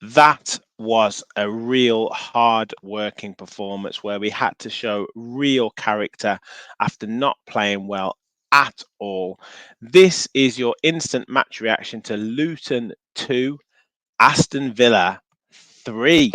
That was a real hard working performance where we had to show real character after not playing well at all. This is your instant match reaction to Luton 2, Aston Villa 3.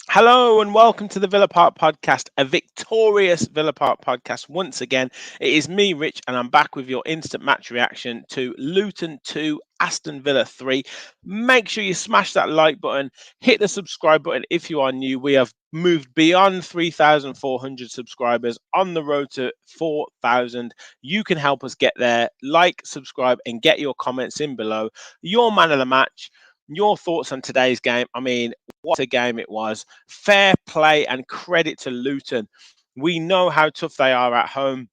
Hello and welcome to the Villa Park podcast, a victorious Villa Park podcast. Once again, it is me, Rich, and I'm back with your instant match reaction to Luton 2, Aston Villa 3. Make sure you smash that like button, hit the subscribe button if you are new. We have moved beyond 3,400 subscribers on the road to 4,000. You can help us get there. Like, subscribe, and get your comments in below. Your man of the match. Your thoughts on today's game? I mean, what a game it was. Fair play and credit to Luton. We know how tough they are at home.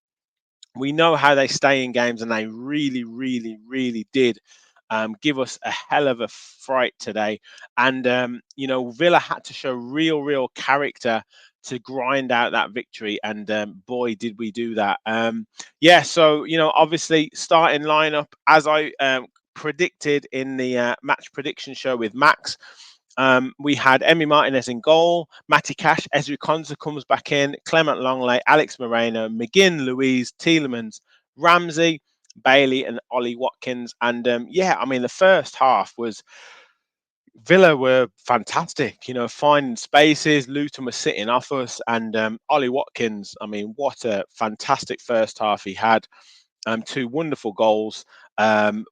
We know how they stay in games, and they really, really, really did give us a hell of a fright today. And, Villa had to show real character to grind out that victory. And boy, did we do that. So, obviously, starting lineup as I predicted in the match prediction show with Max. We had Emi Martinez in goal, Matty Cash, Ezri Konsa comes back in, Clement Longley, Alex Moreno, McGinn, Louise, Tielemans, Ramsey, Bailey, and Ollie Watkins. And the first half was Villa were fantastic, finding spaces. Luton was sitting off us, and Ollie Watkins, I mean, what a fantastic first half he had. Two wonderful goals.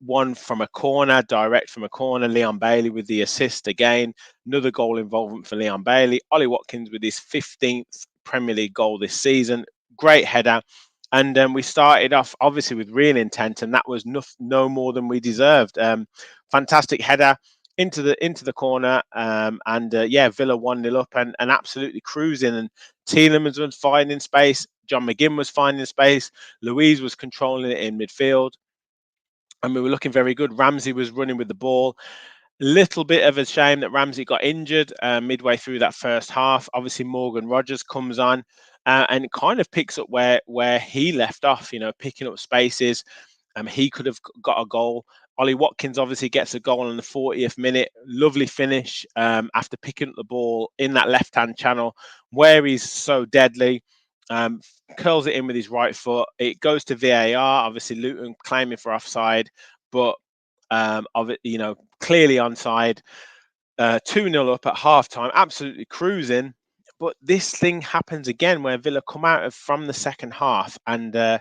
One from a corner, direct from a corner. Leon Bailey with the assist again. Another goal involvement for Leon Bailey. Ollie Watkins with his 15th Premier League goal this season. Great header. And we started off obviously with real intent, and that was no more than we deserved. Fantastic header into the corner, Villa 1-0 up and absolutely cruising. And Tielemans was finding space. John McGinn was finding space. Louise was controlling it in midfield, and we were looking very good. Ramsey was running with the ball. Little bit of a shame that Ramsey got injured midway through that first half. Obviously, Morgan Rogers comes on and it kind of picks up where he left off. Picking up spaces. He could have got a goal. Ollie Watkins obviously gets a goal in the 40th minute. Lovely finish after picking up the ball in that left-hand channel where he's so deadly. Curls it in with his right foot. It goes to VAR. Obviously, Luton claiming for offside, but clearly onside. 2-0 up at halftime, absolutely cruising. But this thing happens again where Villa come out from the second half, and I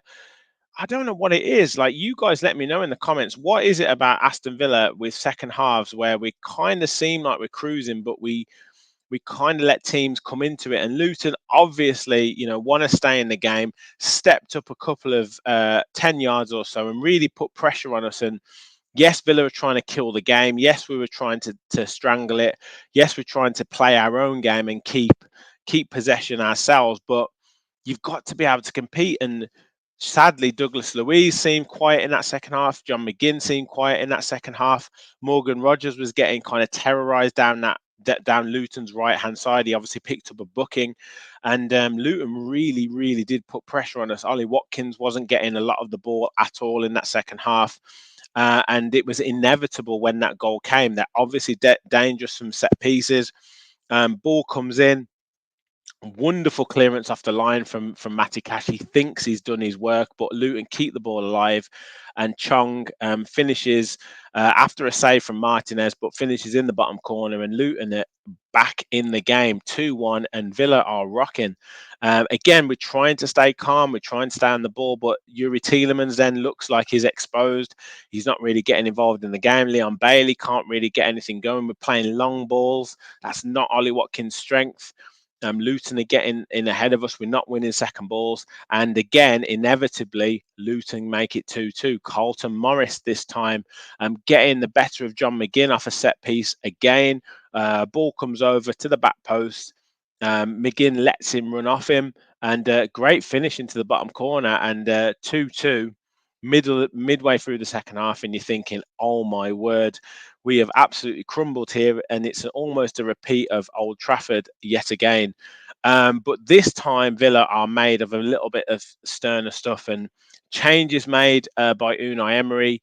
don't know what it is. Like, you guys let me know in the comments. What is it about Aston Villa with second halves where we kind of seem like we're cruising, but we kind of let teams come into it? And Luton obviously, want to stay in the game, stepped up a couple of 10 yards or so and really put pressure on us. And yes, Villa were trying to kill the game. Yes, we were trying to strangle it. Yes, we're trying to play our own game and keep possession ourselves. But you've got to be able to compete. And sadly, Douglas Luiz seemed quiet in that second half. John McGinn seemed quiet in that second half. Morgan Rogers was getting kind of terrorised down Luton's right-hand side. He obviously picked up a booking, and Luton really did put pressure on us. Ollie Watkins wasn't getting a lot of the ball at all in that second half. And it was inevitable when that goal came. They're obviously dangerous from set pieces. Ball comes in. Wonderful clearance off the line from Matty Cash. He thinks he's done his work, but Luton keep the ball alive. And Chong finishes after a save from Martinez, but finishes in the bottom corner. And Luton are back in the game, 2-1, and Villa are rocking. Again, we're trying to stay calm. We're trying to stay on the ball, but Yuri Tielemans then looks like he's exposed. He's not really getting involved in the game. Leon Bailey can't really get anything going. We're playing long balls. That's not Ollie Watkins' strength. Luton are getting in ahead of us. We're not winning second balls. And again, inevitably, Luton make it 2-2. Carlton Morris this time getting the better of John McGinn off a set piece. Again, ball comes over to the back post. McGinn lets him run off him. And great finish into the bottom corner. And 2-2 midway through the second half, and you're thinking, oh my word, we have absolutely crumbled here, and it's almost a repeat of Old Trafford yet again. But this time, Villa are made of a little bit of sterner stuff, and changes made by Unai Emery.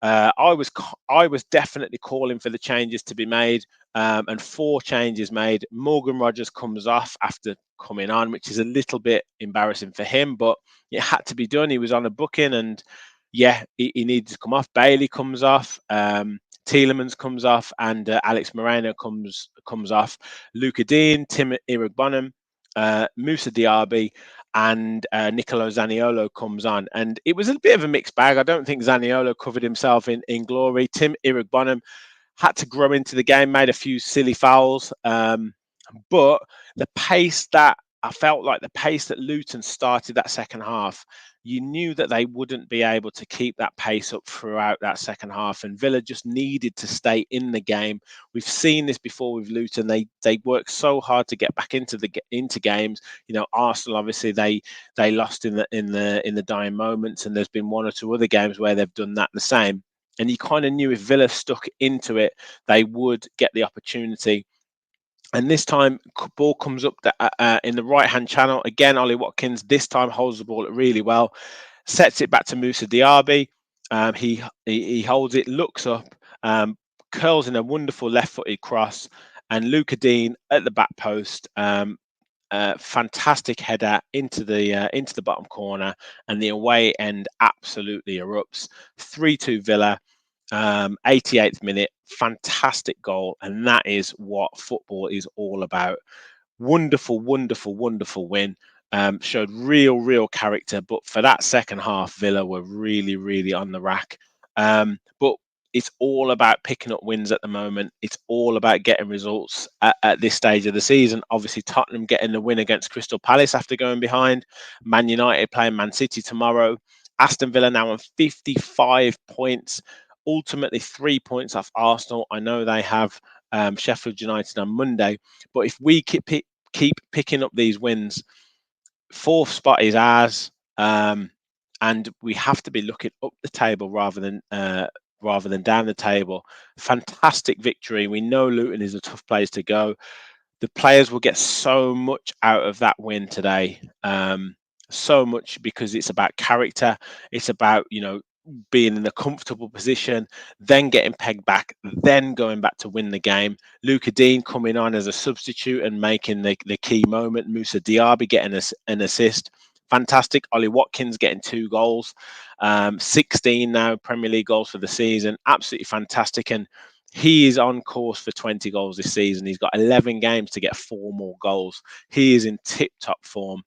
I was definitely calling for the changes to be made, and 4 changes made. Morgan Rogers comes off after coming on, which is a little bit embarrassing for him, but it had to be done. He was on a booking, and yeah, he needed to come off. Bailey comes off. Tielemans comes off, and Alex Moreno comes off. Luca Dean, Tim Irigbonham, Musa Diaby, and Nicolo Zaniolo comes on. And it was a bit of a mixed bag. I don't think Zaniolo covered himself in glory. Tim Irigbonham had to grow into the game, made a few silly fouls. But the pace that I felt like the pace that Luton started that second half, you knew that they wouldn't be able to keep that pace up throughout that second half, and Villa just needed to stay in the game. We've seen this before with Luton; they work so hard to get back into games. You know, Arsenal obviously they lost in the dying moments, and there's been 1 or 2 other games where they've done that the same. And you kind of knew if Villa stuck into it, they would get the opportunity. And this time, ball comes up in the right-hand channel. Again, Ollie Watkins this time holds the ball really well, sets it back to Musa Diaby. He holds it, looks up, curls in a wonderful left-footed cross, and Luca Dean at the back post. Fantastic header into the bottom corner, and the away end absolutely erupts. 3-2 Villa. 88th minute, fantastic goal, and that is what football is all about. Wonderful, wonderful, wonderful win. Showed real character, but for that second half, Villa were really, really on the rack. But it's all about picking up wins at the moment. It's all about getting results at this stage of the season. Obviously, Tottenham getting the win against Crystal Palace after going behind. Man United playing Man City tomorrow. Aston Villa now on 55 points, ultimately 3 points off Arsenal. I know they have Sheffield United on Monday, but if we keep picking up these wins, 4th spot is ours, and we have to be looking up the table rather than down the table. Fantastic victory. We know Luton is a tough place to go. The players will get so much out of that win today. So much, because it's about character. It's about, being in a comfortable position, then getting pegged back, then going back to win the game. Luca Dean coming on as a substitute and making the key moment. Musa Diaby getting an assist. Fantastic. Ollie Watkins getting 2 goals. 16 now Premier League goals for the season. Absolutely fantastic. And he is on course for 20 goals this season. He's got 11 games to get 4 more goals. He is in tip-top form.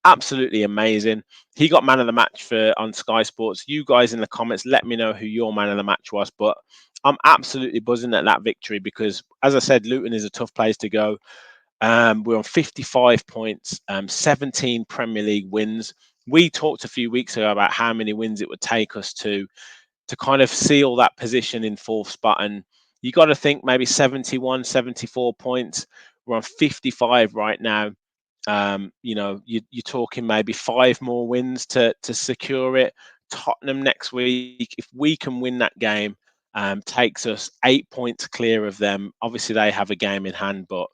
Absolutely amazing. He got man of the match on Sky Sports. You guys in the comments, let me know who your man of the match was. But I'm absolutely buzzing at that victory because, as I said, Luton is a tough place to go. We're on 55 points, 17 Premier League wins. We talked a few weeks ago about how many wins it would take us to kind of seal that position in 4th spot. And you got to think maybe 71, 74 points. We're on 55 right now. You're talking maybe 5 more wins to secure it. Tottenham next week, if we can win that game, takes us 8 points clear of them. Obviously, they have a game in hand, but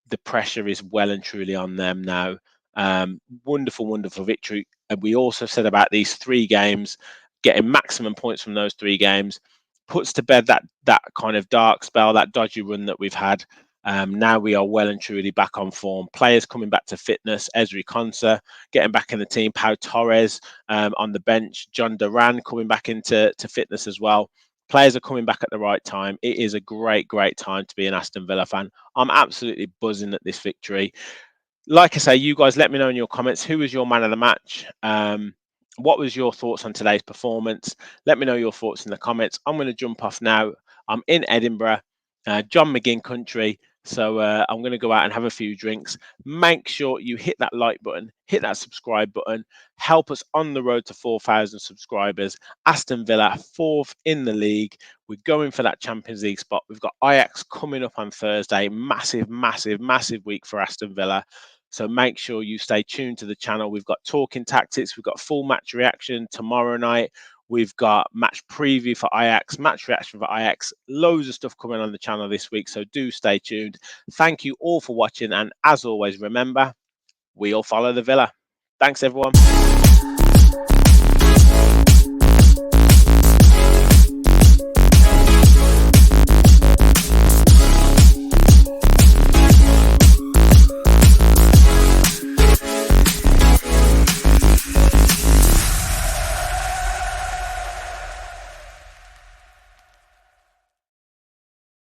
the pressure is well and truly on them now. Wonderful, wonderful victory. And we also said about these 3 games, getting maximum points from those 3 games puts to bed that kind of dark spell, that dodgy run that we've had. Now we are well and truly back on form. Players coming back to fitness. Ezri Konsa getting back in the team. Pau Torres on the bench. John Duran coming back into fitness as well. Players are coming back at the right time. It is a great time to be an Aston Villa fan. I'm absolutely buzzing at this victory. Like I say, you guys let me know in your comments who was your man of the match. What was your thoughts on today's performance? Let me know your thoughts in the comments. I'm going to jump off now. I'm in Edinburgh, John McGinn country. So I'm going to go out and have a few drinks. Make sure you hit that like button, hit that subscribe button. Help us on the road to 4,000 subscribers. Aston Villa, fourth in the league. We're going for that Champions League spot. We've got Ajax coming up on Thursday. Massive, massive, massive week for Aston Villa. So make sure you stay tuned to the channel. We've got talking tactics. We've got full match reaction tomorrow night. We've got match preview for Ajax, match reaction for Ajax, loads of stuff coming on the channel this week. So do stay tuned. Thank you all for watching. And as always, remember, we all follow the Villa. Thanks, everyone.